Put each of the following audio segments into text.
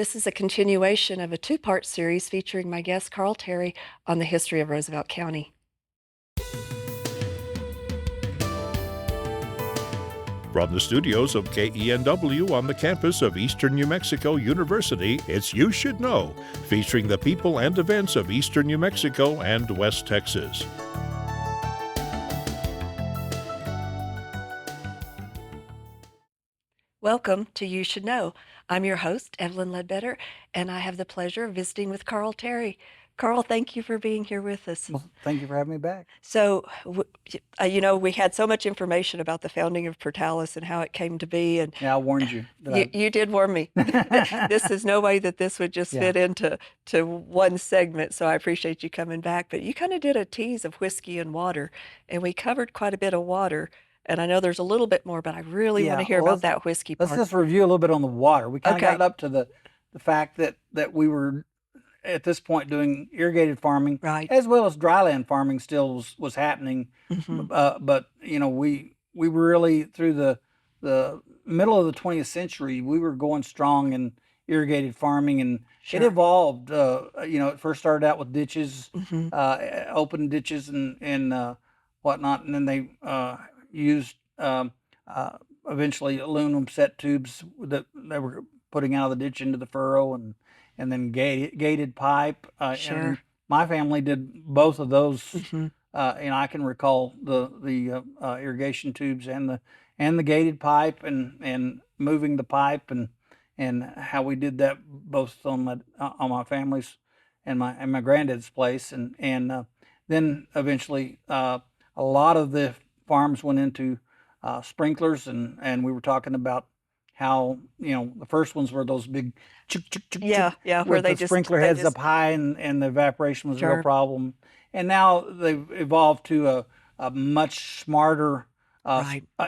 This is a continuation of a two-part series featuring my guest, Karl Terry, on the history of Roosevelt County. From the studios of KENW on the campus of Eastern New Mexico University, it's You Should Know, featuring the people and events of Eastern New Mexico and West Texas. Welcome to You Should Know. I'm your host, Evelyn Ledbetter, and I have the pleasure of visiting with Karl Terry. Karl, thank you for being here with us. Well, thank you for having me back. So, we had so much information about the founding of Portales and how it came to be, and Yeah, I warned you. you did warn me. This is no way that this would just fit into one segment, so I appreciate you coming back. But you kind of did a tease of whiskey and water, and we covered quite a bit of water. And I know there's a little bit more, but I really want to hear about that whiskey part. Let's just review a little bit on the water. We kind of got up to the fact that we were at this point doing irrigated farming, right, as well as dryland farming still was happening. But we were really through the middle of the 20th century, we were going strong in irrigated farming, and it evolved. It first started out with ditches, open ditches and whatnot, and then they used eventually aluminum set tubes that they were putting out of the ditch into the furrow, and then gated pipe. And my family did both of those, and I can recall the irrigation tubes and the gated pipe and moving the pipe and how we did that both on my family's and my granddad's place, and then eventually a lot of the farms went into sprinklers, and we were talking about how the first ones were those big where they the sprinkler heads up high, and the evaporation was a real problem. And now they've evolved to a much smarter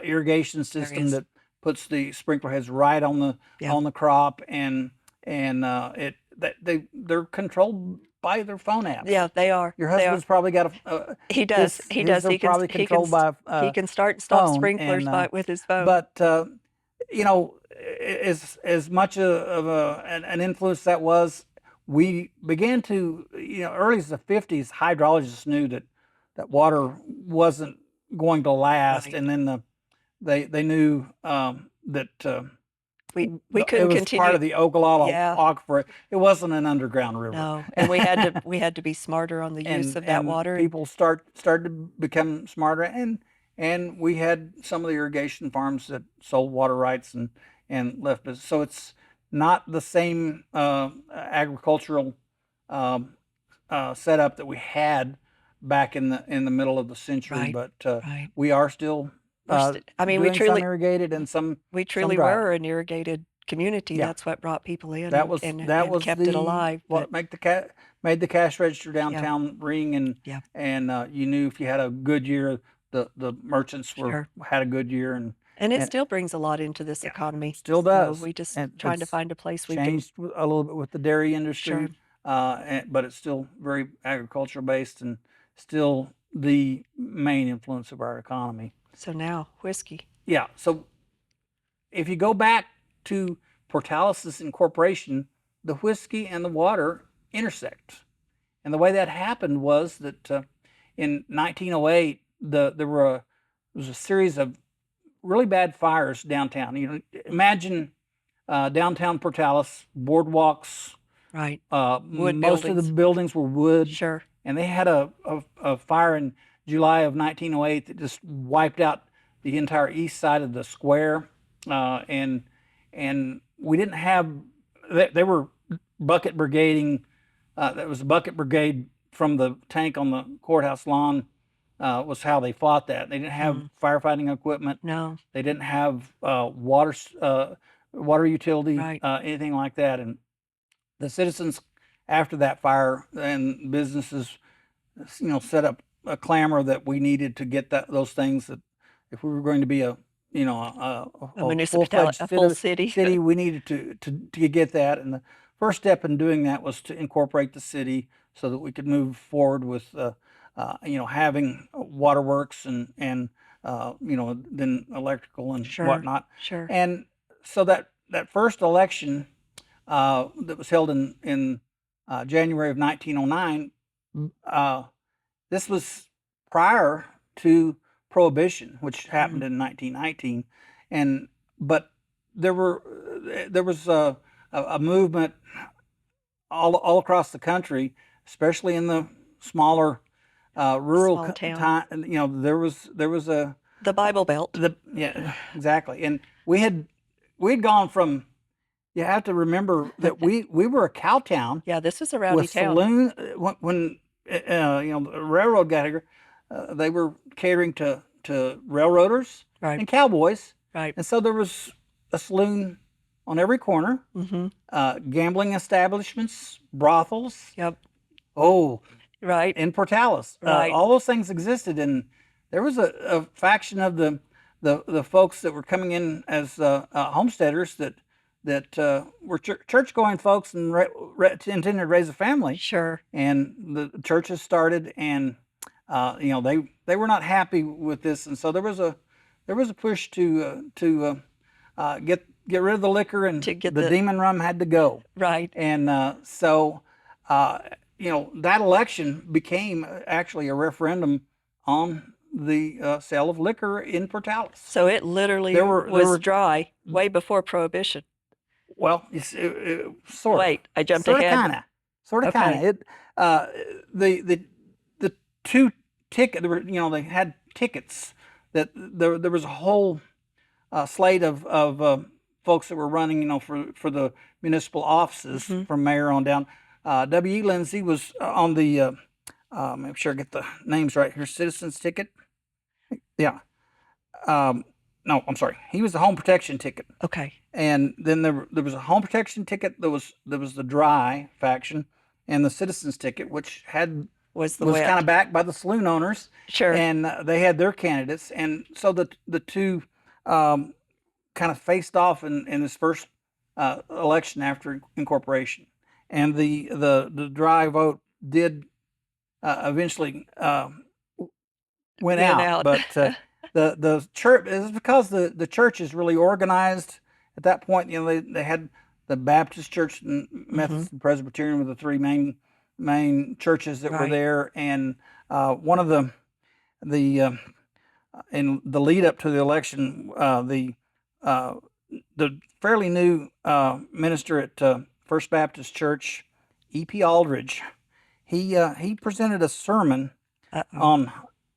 irrigation system that puts the sprinkler heads right on the crop, and they're controlled by their phone apps. Yeah, they are. Your husband's probably got a. He does. He does. He probably controlled by. He can start and stop sprinklers with his phone. But as much of an influence that was, we began to early as the 50s, hydrologists knew that water wasn't going to last, and then they knew that. We couldn't it was continue. Part of the Ogallala Aquifer. It wasn't an underground river. No, and we had to be smarter on the use of that water. People started to become smarter, and we had some of the irrigation farms that sold water rights and left us. So it's not the same agricultural setup that we had back in the middle of the century, but we are still. We truly some irrigated and some. We truly were an irrigated community. Yeah. That's what brought people in. That was kept it alive. What made the cash register downtown ring, and you knew if you had a good year, the merchants had a good year, and it still brings a lot into this economy. Still does. So we just trying to find a place we changed a little bit with the dairy industry, but it's still very agriculture based and still the main influence of our economy. So now, whiskey. Yeah, so if you go back to Portales' incorporation, the whiskey and the water intersect. And the way that happened was that in 1908, there was a series of really bad fires downtown. Imagine downtown Portales, boardwalks. Right. Wood most buildings. Of the buildings were wood. Sure. And they had a fire in July of 1908 that just wiped out the entire east side of the square, and we didn't have. They were bucket brigading. That was a bucket brigade from the tank on the courthouse lawn. Was how they fought that. They didn't have firefighting equipment. No. They didn't have water utility, anything like that. And the citizens after that fire and businesses, set up a clamor that we needed to get those things, that if we were going to be a full city, we needed to get that. And the first step in doing that was to incorporate the city so that we could move forward with having waterworks and then electrical and whatnot. Sure. And so that first election, that was held in January of 1909. This was prior to Prohibition, which happened in 1919, but there was a movement all across the country, especially in the smaller rural Small town. time. You know, there was a The Bible Belt. yeah, exactly. And we'd gone from, you have to remember that we were a cow town Yeah, this was a rowdy with town. saloon. When you know, the railroad got here, they were catering to railroaders Right. and cowboys, Right. and so there was a saloon on every corner, gambling establishments, brothels. Yep. Oh, Right. in Portales, Right. all those things existed, and there was a faction of the folks that were coming in as homesteaders that were church going folks and intended to raise a family. Sure. And the churches started, and you know, they were not happy with this, and so there was a push to get rid of the liquor, and To get the demon rum had to go. Right. And so you know, that election became actually a referendum on the sale of liquor in Portales. So it literally There were dry way before Prohibition. well, sort of. Wait, I jumped Sort of, ahead. sort of, Okay. kind of. The two ticket. You know, they had tickets that there was a whole slate of folks that were running, you know, for the municipal offices, from mayor on down. W.E. Lindsay was on the. Make sure I get the names right here. Citizens ticket. Yeah. No, I'm sorry. He was the home protection ticket. Okay. And then there was a home protection ticket. There was the dry faction, and the citizens ticket, which Was the was wet. kind of backed by the saloon owners. Sure. And they had their candidates, and so the two kind of faced off in this first election after incorporation, and the dry vote did eventually win out. But the church is because the church is really organized at that point. You know, they had the Baptist church and Methodist and Presbyterian were the three main churches that were Right. there, and one of the in the lead up to the election, the fairly new minister at First Baptist Church, E.P. Aldridge, he presented a sermon on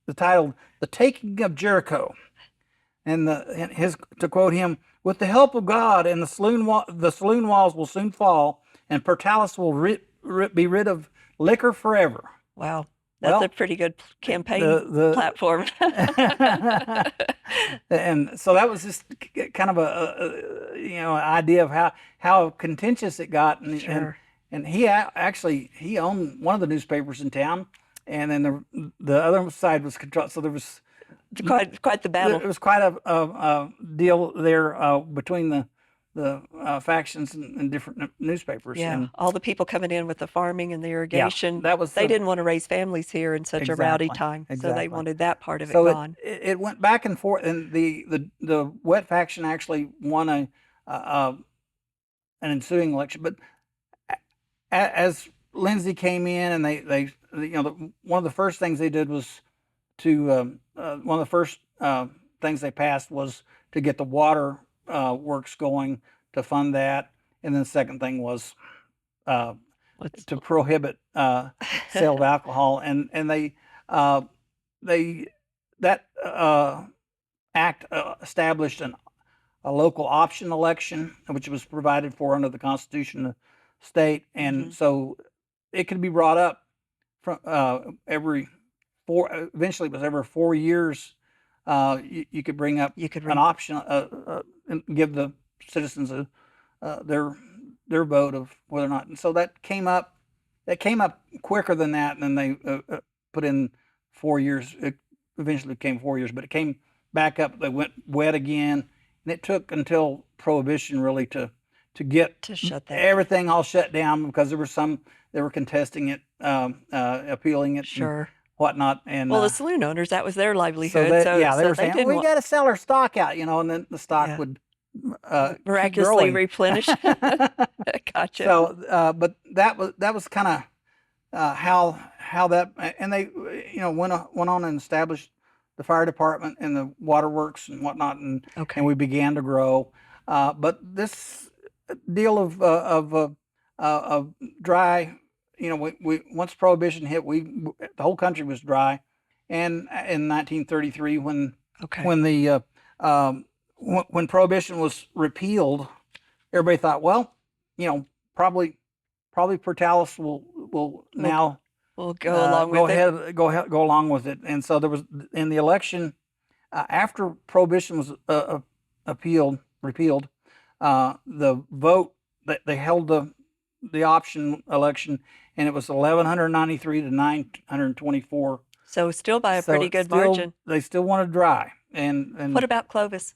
the title "The Taking of Jericho," and to quote him, "With the help of God and the saloon walls will soon fall, and Portales will be rid of liquor forever." Wow. That's Well, a pretty good campaign the platform. and so that was just kind of a you know, idea of how contentious it got, Sure. and he actually he owned one of the newspapers in town, and then the other side was controlled. So there was Quite the battle. it was quite a deal there between the factions and different newspapers. Yeah. And All the people coming in with the farming and the irrigation. that was They didn't want to raise families here in such a rowdy Exactly, time. So exactly. they wanted that part of it so gone. it went back and forth, and the wet faction actually won an ensuing election. But as Lindsay came in, and they you know, one of the first things they did was to one of the first things they passed was to get the water works going, to fund that, and then the second thing was Let's- to prohibit sale of alcohol, and they that act established a local option election, which was provided for under the Constitution of the state, and so it could be brought up from every eventually it was every 4 years. You could bring up You could an option and give the citizens their vote of whether or not. And so that came up quicker than that, and then they put in 4 years. It eventually became 4 years, but it came back up. They went wet again, and it took until Prohibition really to get to shut that. everything all shut down, because there were some that were contesting it, appealing it, and Sure. whatnot. And Well, the saloon owners, that was their so livelihood. they So were they saying, didn't we want. got to sell our stock out, you know, and then the stock Yeah. would keep Miraculously growing. replenished. Gotcha. So, but that was kind of how that, and they went on and established the fire department and the waterworks and whatnot, and Okay. we began to grow. But this deal of dry, we once Prohibition hit, the whole country was dry, and in 1933 Okay. when the when Prohibition was repealed, everybody thought, well, probably Portales will now We'll go along with it. go along with it. And so there was in the election after Prohibition was repealed, the vote they held the option election, and it was 1193 to 924. So still by a So pretty it's good still, margin. they still wanted dry, and What about Clovis?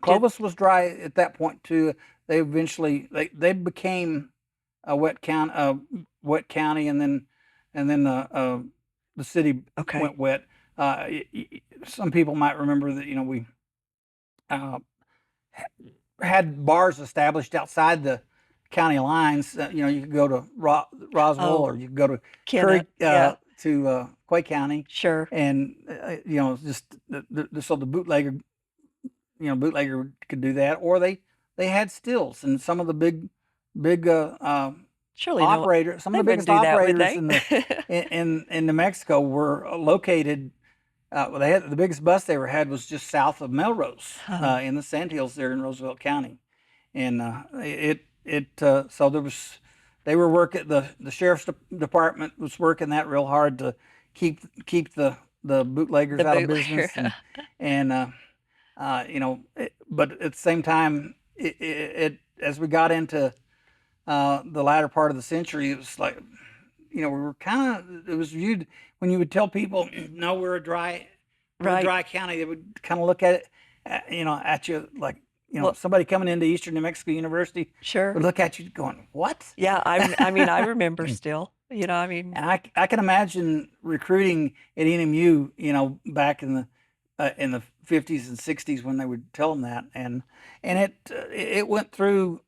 Clovis was dry at that point too. They eventually they became a wet county, and then the city Okay. went wet. Some people might remember that we had bars established outside the county lines. You could go to Roswell, Oh, or you could go to Kenna. Yeah, to Quay County, sure. and just so the bootlegger could do that, or they had stills, and some of the big Surely operators, some they of the wouldn't biggest do that, would operators they? in New Mexico were located. Well, they had the biggest bust they ever had was just south of Melrose, in the Sandhills there in Roosevelt County, and so they were working, the sheriff's department was working that real hard to keep the bootleggers The out of bootlegger. business, and but at the same time, as we got into the latter part of the century, it was like, we were it was viewed, when you would tell people, no, we're a dry Right. county, they would kind of look at it, at you like, Well, somebody coming into Eastern New Mexico University sure. would look at you going, what? Yeah, I mean, I remember still. I mean, And I can imagine recruiting at NMU, back in the 50s and 60s when they would tell them that, and it went through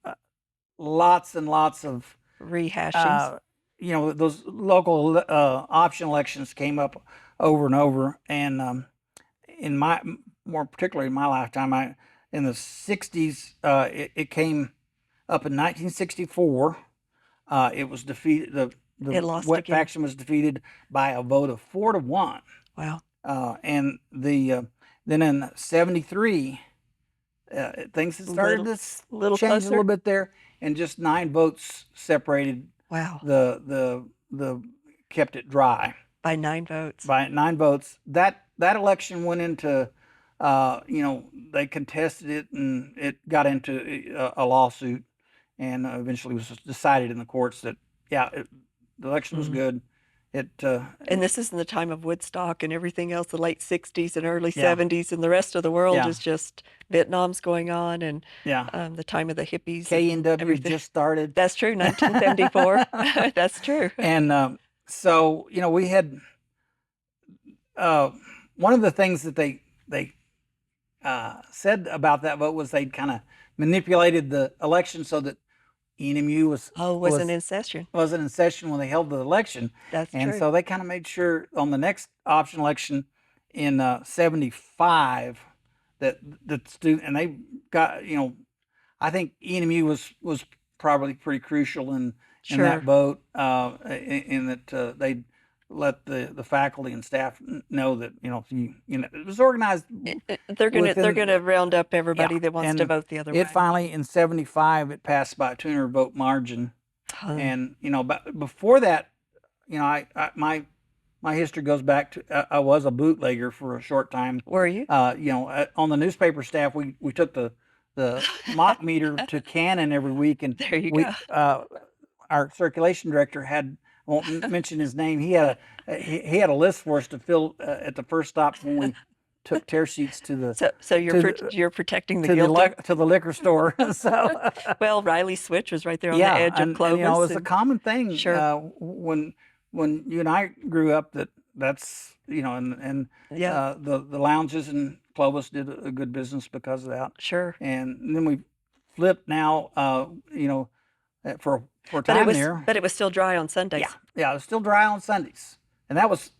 lots and lots of rehashings. those local option elections came up over and over, and more particularly in my lifetime, in the 60s, it came up in 1964. It was defeated. The It lost wet again. faction was defeated by a vote of 4-1. Wow. And then in '73, things had started Little to change a closer. little bit there, and just 9 votes separated Wow. the kept it dry By 9 votes. by 9 votes. That election went into they contested it, and it got into a lawsuit, and eventually was decided in the courts that the election was Mhm. good. And this is in the time of Woodstock and everything else, the late 60s and early Yeah. 70s, and the rest of the world Yeah. is just Vietnam's going on, and Yeah. the time of the hippies and KNW everything. just started. That's true, 1974. That's true. And so we had one of the things that they said about that vote was they'd kind of manipulated the election so that NMU Wasn't in session. wasn't in session when they held the election, That's and true. so they kind of made sure on the next option election in '75 that the student, and they got, I think NMU was probably pretty crucial in that Sure. vote, in that they let the faculty and staff know that it was organized They're within. gonna round up everybody Yeah, that wants to and vote the other way. it finally in '75 it passed by a 200 vote margin, Huh. and but before that, my history goes back to I was a bootlegger for a short time. Were you? On the newspaper staff, we took the mock meter to Cannon every week, and There you we go. our circulation director had, I won't mention his name. He had a list for us to fill at the first stop when we took tear sheets to the So you're to you're protecting the to guilty. to the liquor store. So Well, Riley Switch was right there on the yeah, edge of and Clovis. it was a and- common thing Sure. when you and I grew up. That's and Yeah. the lounges and Clovis did a good business because of that. Sure. And then we flipped now, for a time there. But it was still dry on Sundays. Yeah, it was still dry on Sundays. And that was,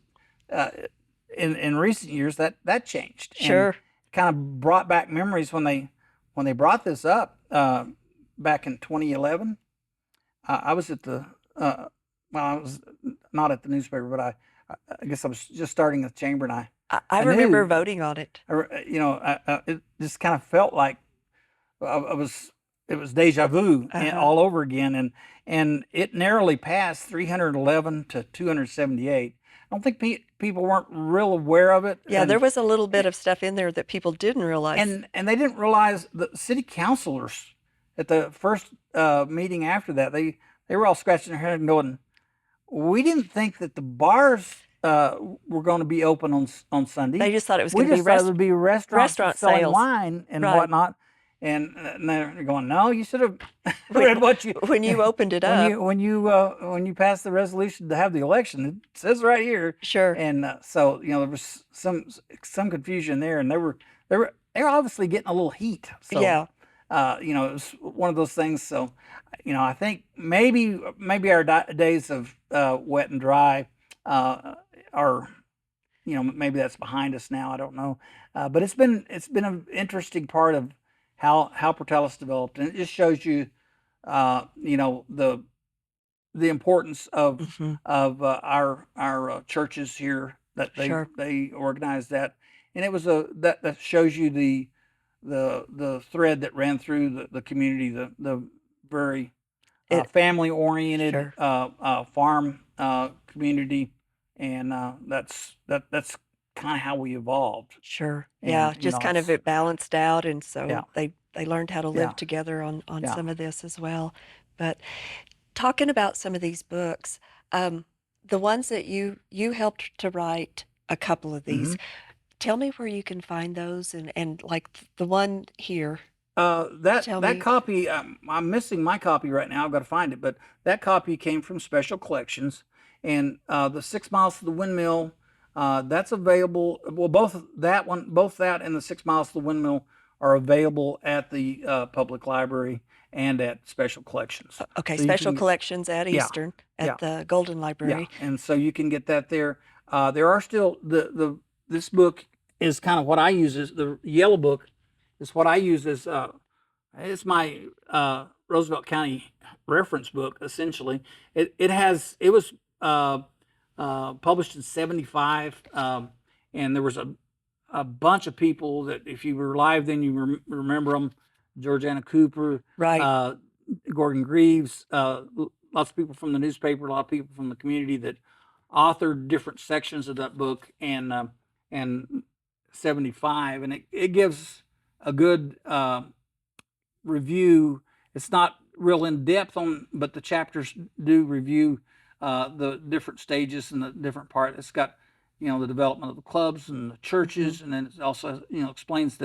in recent years, that changed. Sure. And kind of brought back memories when they brought this up back in 2011. I was at the, I was not at the newspaper, but I guess I was just starting the chamber, and I remember voting on it. It just kind of felt like it was deja vu all over again, and it narrowly passed 311 to 278. I don't think people weren't real aware of it. Yeah, there was a little bit of stuff in there that people didn't realize. And they didn't realize the city councilors at the first meeting after that, they were all scratching their head and going, we didn't think that the bars were going to be open on Sunday. They just thought it was going to be thought it would be restaurant selling sales. wine and Right. whatnot. And they're going, no, you should have read what you when you opened it up. when you passed the resolution to have the election. It says right here. Sure. And so there was some confusion there, and they were obviously getting a little heat. So, Yeah. it was one of those things. So, I think maybe our days of wet and dry are, maybe that's behind us now. I don't know, but it's been an interesting part of how Portales developed, and it just shows you, the importance of Mhm. our churches here, that Sure. they organized that, and it was that shows you the thread that ran through the community, the very family oriented Sure. farm community, and that's kind of how we evolved. Sure. And Yeah, just kind of it balanced out, and so Yeah. they learned how to Yeah. live together on Yeah. some of this as well. But talking about some of these books, the ones that you helped to write a couple of these, Mhm. tell me where you can find those, and like the one here. That Tell that me. copy, I'm missing my copy right now. I've got to find it, but that copy came from Special Collections, and the 6 Miles to the Windmill, that's available. Well, both that and the 6 Miles to the Windmill are available at the public library and at Special Collections. Okay, So you Special can- Collections at Yeah. Eastern Yeah. at the Golden Yeah, Library. and so you can get that there. There are still this book is kind of what I use as the yellow book is what I use as it's my Roosevelt County reference book essentially. It was published in '75, and there was a bunch of people that if you were alive then you remember them: Georgiana Cooper, Right. Gordon Greaves, lots of people from the newspaper, a lot of people from the community that authored different sections of that book, and 75, and it gives a good review. It's not real in depth but the chapters do review the different stages and the different part. It's got the development of the clubs and the churches, and then it also explains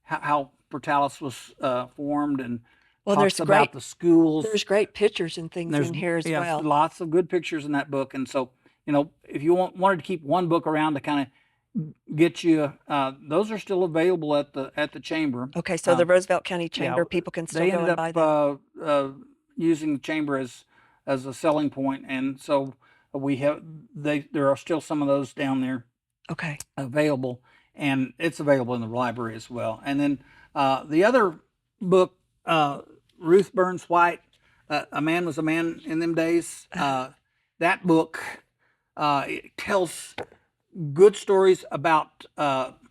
how Portales was formed, and Well, talks about the schools. there's great pictures and things in here as well. Lots of good pictures in that book, and so if you wanted to keep one book around to kind of get you, those are still available at the chamber. Okay, so the Roosevelt County Yeah, Chamber, people can still they go ended and buy them. up using the chamber as a selling point, and so there are still some of those down there Okay. available, and it's available in the library as well. And then the other book, Ruth Burns White, A Man Was a Man in Them Days. That book it tells good stories about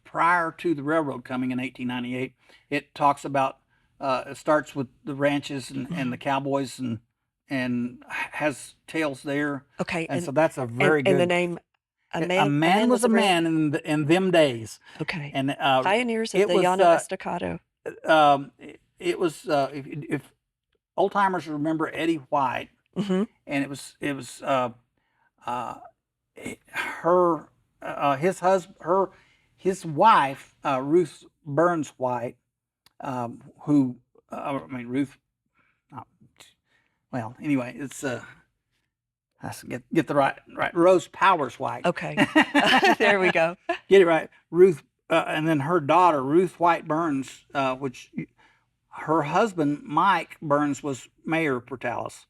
prior to the railroad coming in 1898. It talks about it starts with the ranches and the cowboys, and has tales there. Okay, And so that's a very and the good. name A Man Was a Man in Them Days. Okay. And Pioneers of it the was, Llano Estacado. it was if old timers remember Eddie White, Hmm. and it was her his wife, Ruth Burns White, who Ruth. Well, anyway, it's I have to get the right Rose Powers White. Okay. There we go. Get it right. Ruth and then her daughter Ruth White Burns, which her husband Mike Burns was mayor of Portales,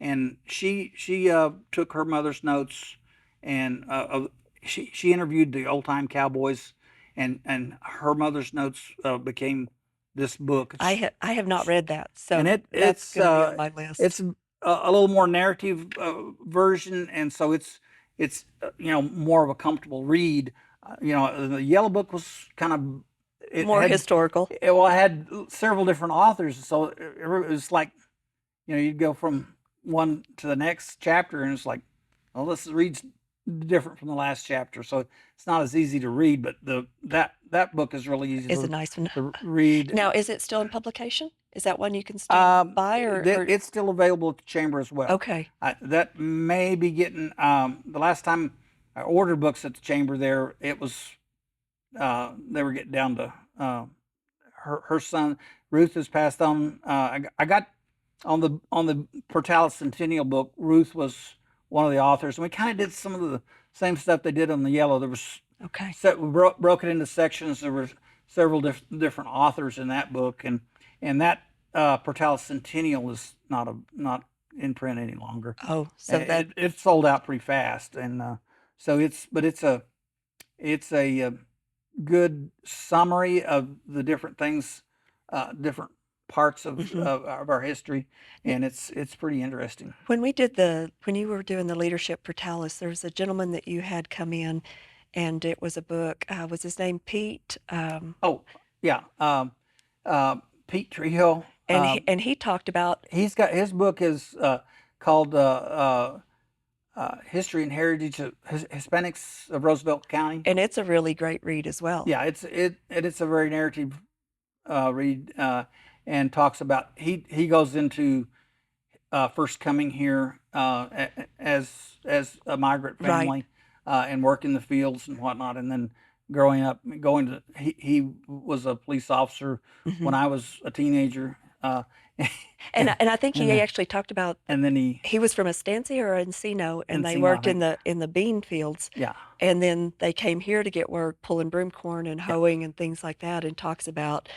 and she took her mother's notes, and she interviewed the old time cowboys, and her mother's notes became this book. I have not read that, And so that's going to be on my list. it's a little more narrative version, and so it's more of a comfortable read. The Yellow Book was kind of it More had historical. well, it had several different authors, so it was like you'd go from one to the next chapter, and it's like, well, this reads different from the last chapter, so it's not as easy to read. But that book is really easy Is a nice one. to read. Now, is it still in publication? Is that one you can still buy, or It's still available at the chamber as well. okay? That may be getting the last time I ordered books at the chamber there, it was they were getting down to her son Ruth has passed on. I got on the Portales Centennial book. Ruth was one of the authors, and we kind of did some of the same stuff they did on the Yellow. There was Okay. we broke it into sections. There were several different authors in that book, and that Portales Centennial is not in print any longer. Oh, so that It sold out pretty fast, and so it's a good summary of the different things, different parts of our history, and it's pretty interesting. when you were doing the leadership for Talis, there was a gentleman that you had come in, and it was a book. Was his name Pete? Oh, yeah, Pete Trejo. And he talked about, He's got his book is called History and Heritage of Hispanics of Roosevelt County. and it's a really great read as well. Yeah, it's a very narrative read, and talks about he goes into first coming here as a migrant Right. family, and work in the fields and whatnot, and then growing up, he was a police officer Mhm. when I was a teenager, And I think he and actually talked about and then he was from Estancia or Encino, and they Encino, I worked think. in the bean fields, Yeah. and then they came here to get work pulling broomcorn and Yeah. hoeing and things like that, and talks about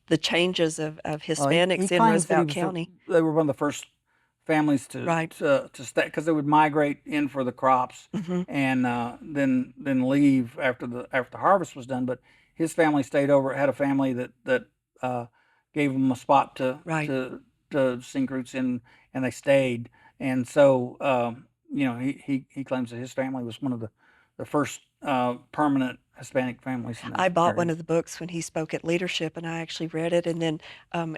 the changes of Well, Hispanics he in claims that Roosevelt County. they were one of the first families Right. to stay because they would migrate in for the crops, Hmm. and then leave after the harvest was done. But his family stayed over. Had a family that gave them a spot Right. to sink roots in, and they stayed. And so he claims that his family was one of the first permanent Hispanic families in that I bought one area. of the books when he spoke at leadership, and I actually read it, and then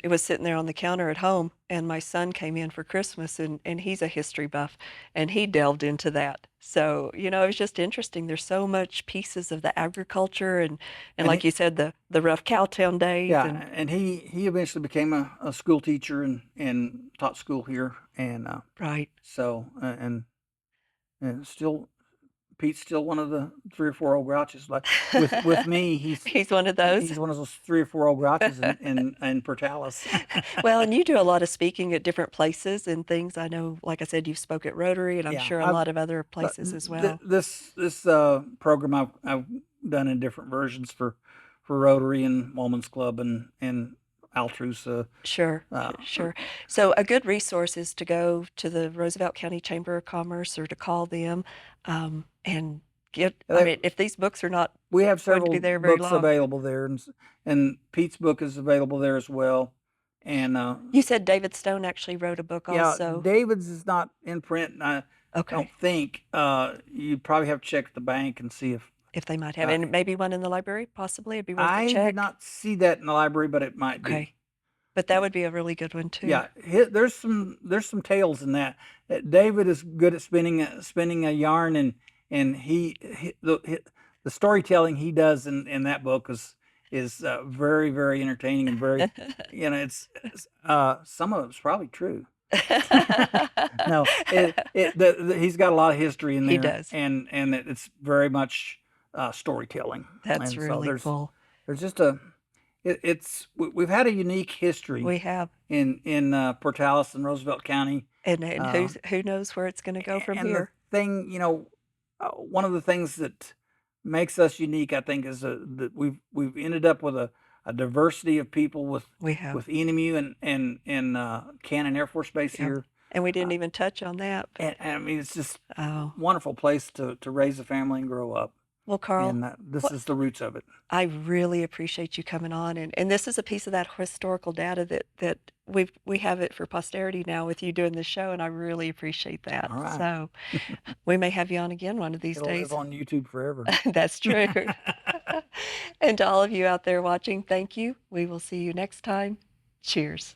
it was sitting there on the counter at home, and my son came in for Christmas, and he's a history buff, and he delved into that. So, it was just interesting. There's so much pieces of the agriculture, and And like you said, the rough Cowtown days, Yeah, and and he eventually became a school teacher and taught school here, and right. so and still Pete's still one of the 3 or 4 old grouches. Like with me, He's one of those. he's one of those 3 or 4 old grouches in Portales. Well, and you do a lot of speaking at different places and things. I know, like I said, you've spoke at Rotary, and I'm Yeah, sure a lot of other but places as well. this program I've done in different versions for Rotary and Woman's Club and Altrusa. Sure, sure. So a good resource is to go to the Roosevelt County Chamber of Commerce or to call them, and I mean, if these books are not We have going to be several there very books long. available there, and Pete's book is available there as well. And You said David Stone actually wrote a book yeah, also. David's is not in print. And I Okay, don't think you probably have to check at the bank and see if they might have, uh, and maybe one in the library, possibly. It'd be worth a I did check. not see that in the library, but it might be. Okay, but that would be a really good one too. Yeah, there's some tales in that. David is good at spinning a yarn, and the storytelling he does in that book is very very entertaining and very it's some of it's probably true. No, he's got a lot of history in He there, does. and it's very much storytelling. That's And so really cool. there's just we've had a unique history We have, in Portales and Roosevelt County. and Um, who knows where it's going to go from and here. the thing, one of the things that makes us unique, I think, is that we've ended up with a diversity of people We have. with ENMU and Cannon Air Force Base Yep. here. And we didn't even touch on that. And I mean, it's just Oh, wonderful place to raise a family and grow up. well, Carl, And this what is the roots of it. I really appreciate you coming on, and this is a piece of that historical data that we have it for posterity now with you doing the show, and I really appreciate that. All right. So we may have you on again one of these It'll live days. on YouTube forever. That's true. And to all of you out there watching, thank you. We will see you next time. Cheers.